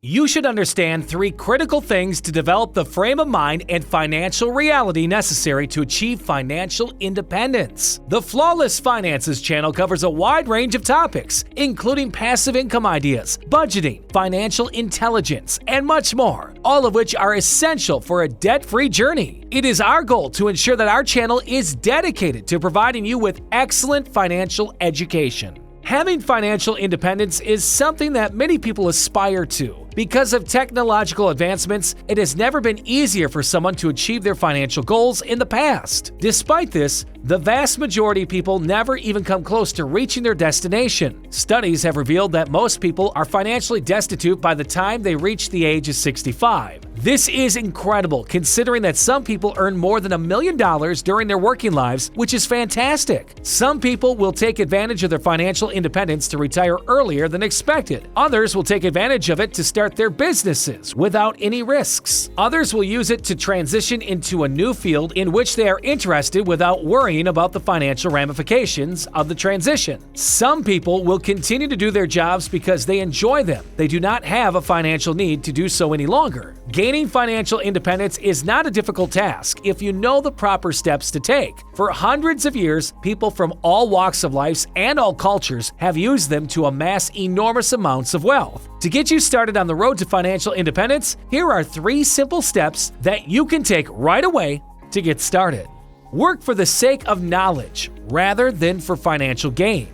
You should understand 3 critical things to develop the frame of mind and financial reality necessary to achieve financial independence. The Flawless Finances channel covers a wide range of topics, including passive income ideas, budgeting, financial intelligence, and much more, all of which are essential for a debt-free journey. It is our goal to ensure that our channel is dedicated to providing you with excellent financial education. Having financial independence is something that many people aspire to. Because of technological advancements, it has never been easier for someone to achieve their financial goals in the past. Despite this, the vast majority of people never even come close to reaching their destination. Studies have revealed that most people are financially destitute by the time they reach the age of 65. This is incredible, considering that some people earn more than $1 million during their working lives, which is fantastic. Some people will take advantage of their financial independence to retire earlier than expected. Others will take advantage of it to start their businesses without any risks. Others will use it to transition into a new field in which they are interested without worrying about the financial ramifications of the transition. Some people will continue to do their jobs because they enjoy them. They do not have a financial need to do so any longer. Gaining financial independence is not a difficult task if you know the proper steps to take. For hundreds of years, people from all walks of life and all cultures have used them to amass enormous amounts of wealth. To get you started on the road to financial independence, here are 3 simple steps that you can take right away to get started. Work for the sake of knowledge rather than for financial gain.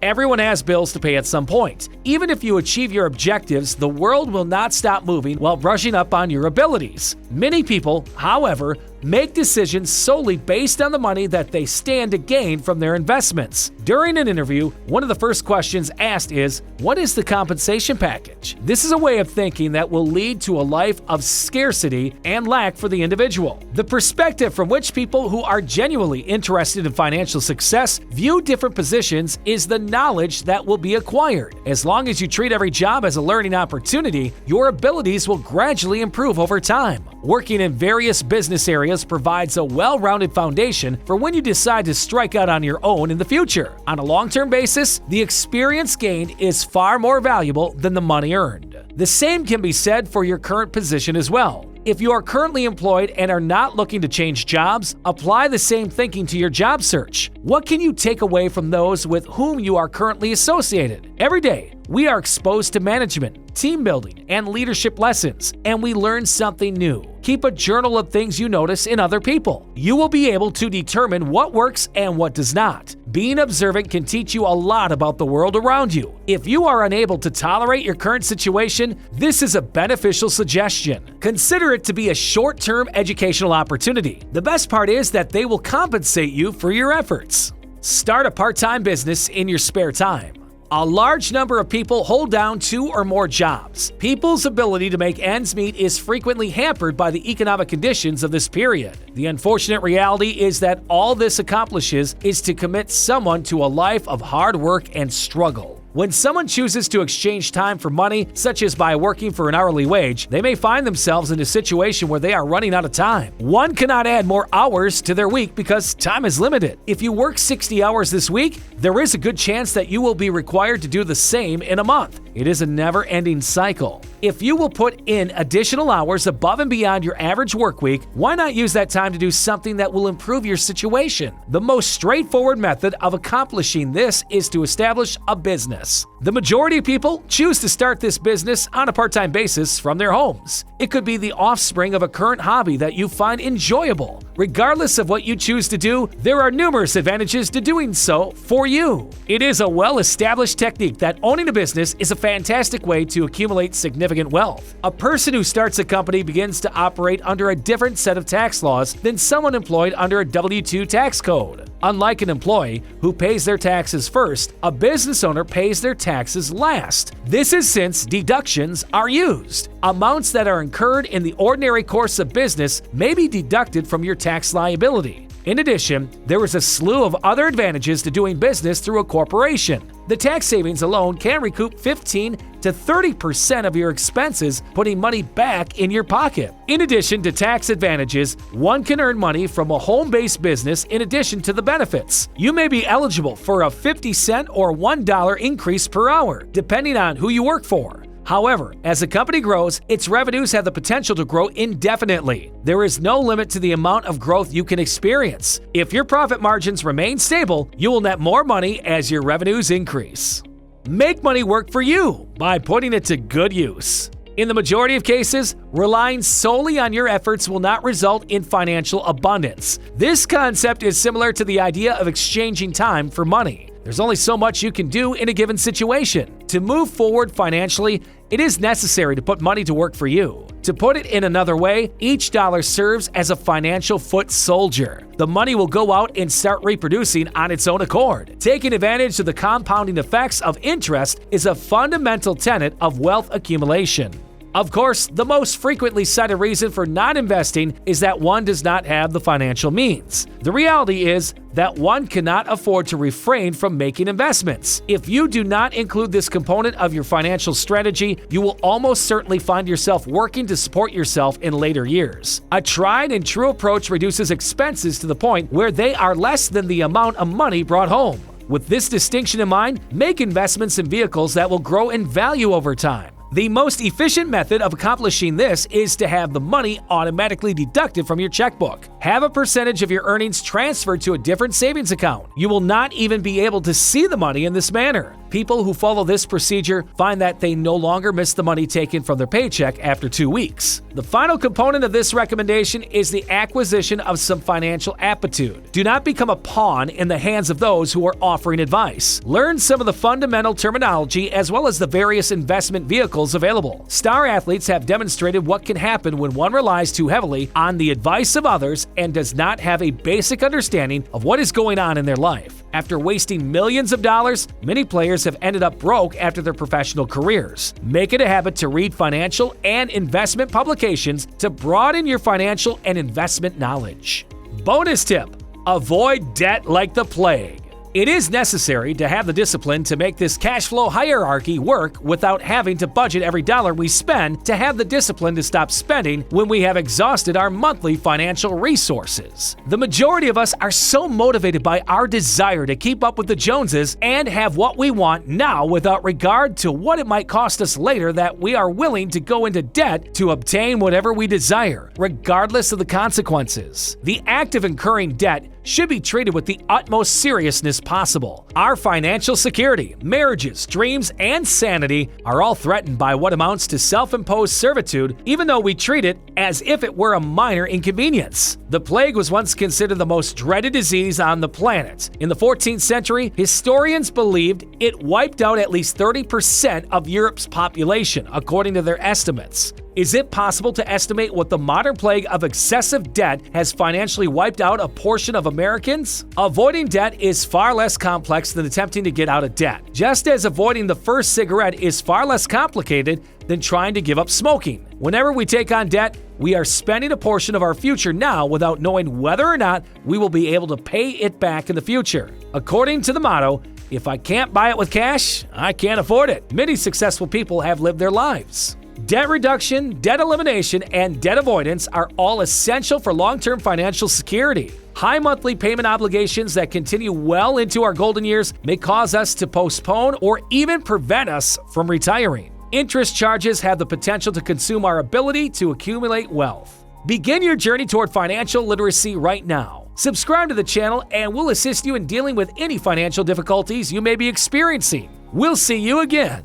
Everyone has bills to pay at some point. Even if you achieve your objectives, the world will not stop moving while brushing up on your abilities. Many people, however, make decisions solely based on the money that they stand to gain from their investments. During an interview, one of the first questions asked is, "What is the compensation package?" This is a way of thinking that will lead to a life of scarcity and lack for the individual. The perspective from which people who are genuinely interested in financial success view different positions is the knowledge that will be acquired. As long as you treat every job as a learning opportunity, your abilities will gradually improve over time. Working in various business areas provides a well-rounded foundation for when you decide to strike out on your own in the future. On a long-term basis, the experience gained is far more valuable than the money earned. The same can be said for your current position as well. If you are currently employed and are not looking to change jobs, apply the same thinking to your job search. What can you take away from those with whom you are currently associated? Every day, we are exposed to management, team building, and leadership lessons, and we learn something new. Keep a journal of things you notice in other people. You will be able to determine what works and what does not. Being observant can teach you a lot about the world around you. If you are unable to tolerate your current situation, this is a beneficial suggestion. Consider it to be a short-term educational opportunity. The best part is that they will compensate you for your efforts. Start a part-time business in your spare time. A large number of people hold down 2 or more jobs. People's ability to make ends meet is frequently hampered by the economic conditions of this period. The unfortunate reality is that all this accomplishes is to commit someone to a life of hard work and struggle. When someone chooses to exchange time for money, such as by working for an hourly wage, they may find themselves in a situation where they are running out of time. One cannot add more hours to their week because time is limited. If you work 60 hours this week, there is a good chance that you will be required to do the same in a month. It is a never-ending cycle. If you will put in additional hours above and beyond your average work week, why not use that time to do something that will improve your situation? The most straightforward method of accomplishing this is to establish a business. The majority of people choose to start this business on a part-time basis from their homes. It could be the offspring of a current hobby that you find enjoyable. Regardless of what you choose to do, there are numerous advantages to doing so for you. It is a well-established technique that owning a business is a fantastic way to accumulate significant wealth. A person who starts a company begins to operate under a different set of tax laws than someone employed under a W-2 tax code. Unlike an employee who pays their taxes first, a business owner pays their taxes last. This is since deductions are used. Amounts that are incurred in the ordinary course of business may be deducted from your tax liability. In addition, there is a slew of other advantages to doing business through a corporation. The tax savings alone can recoup 15 to 30% of your expenses, putting money back in your pocket. In addition to tax advantages, one can earn money from a home-based business in addition to the benefits. You may be eligible for a 50-cent or $1 increase per hour, depending on who you work for. However, as a company grows, its revenues have the potential to grow indefinitely. There is no limit to the amount of growth you can experience. If your profit margins remain stable, you will net more money as your revenues increase. Make money work for you by putting it to good use. In the majority of cases, relying solely on your efforts will not result in financial abundance. This concept is similar to the idea of exchanging time for money. There's only so much you can do in a given situation. To move forward financially, it is necessary to put money to work for you. To put it in another way, each dollar serves as a financial foot soldier. The money will go out and start reproducing on its own accord. Taking advantage of the compounding effects of interest is a fundamental tenet of wealth accumulation. Of course, the most frequently cited reason for not investing is that one does not have the financial means. The reality is that one cannot afford to refrain from making investments. If you do not include this component of your financial strategy, you will almost certainly find yourself working to support yourself in later years. A tried and true approach reduces expenses to the point where they are less than the amount of money brought home. With this distinction in mind, make investments in vehicles that will grow in value over time. The most efficient method of accomplishing this is to have the money automatically deducted from your checkbook. Have a percentage of your earnings transferred to a different savings account. You will not even be able to see the money in this manner. People who follow this procedure find that they no longer miss the money taken from their paycheck after 2 weeks. The final component of this recommendation is the acquisition of some financial aptitude. Do not become a pawn in the hands of those who are offering advice. Learn some of the fundamental terminology as well as the various investment vehicles available. Star athletes have demonstrated what can happen when one relies too heavily on the advice of others and does not have a basic understanding of what is going on in their life. After wasting millions of dollars, many players have ended up broke after their professional careers. Make it a habit to read financial and investment publications to broaden your financial and investment knowledge. Bonus tip: avoid debt like the plague. It is necessary to have the discipline to make this cash flow hierarchy work without having to budget every dollar we spend, to have the discipline to stop spending when we have exhausted our monthly financial resources. The majority of us are so motivated by our desire to keep up with the Joneses and have what we want now without regard to what it might cost us later that we are willing to go into debt to obtain whatever we desire, regardless of the consequences. The act of incurring debt should be treated with the utmost seriousness possible. Our financial security, marriages, dreams, and sanity are all threatened by what amounts to self-imposed servitude, even though we treat it as if it were a minor inconvenience. The plague was once considered the most dreaded disease on the planet. In the 14th century, historians believed it wiped out at least 30% of Europe's population, according to their estimates. Is it possible to estimate what the modern plague of excessive debt has financially wiped out a portion of Americans? Avoiding debt is far less complex than attempting to get out of debt, just as avoiding the first cigarette is far less complicated than trying to give up smoking. Whenever we take on debt, we are spending a portion of our future now without knowing whether or not we will be able to pay it back in the future. According to the motto, "If I can't buy it with cash, I can't afford it," many successful people have lived their lives. Debt reduction, debt elimination, and debt avoidance are all essential for long-term financial security. High monthly payment obligations that continue well into our golden years may cause us to postpone or even prevent us from retiring. Interest charges have the potential to consume our ability to accumulate wealth. Begin your journey toward financial literacy right now. Subscribe to the channel and we'll assist you in dealing with any financial difficulties you may be experiencing. We'll see you again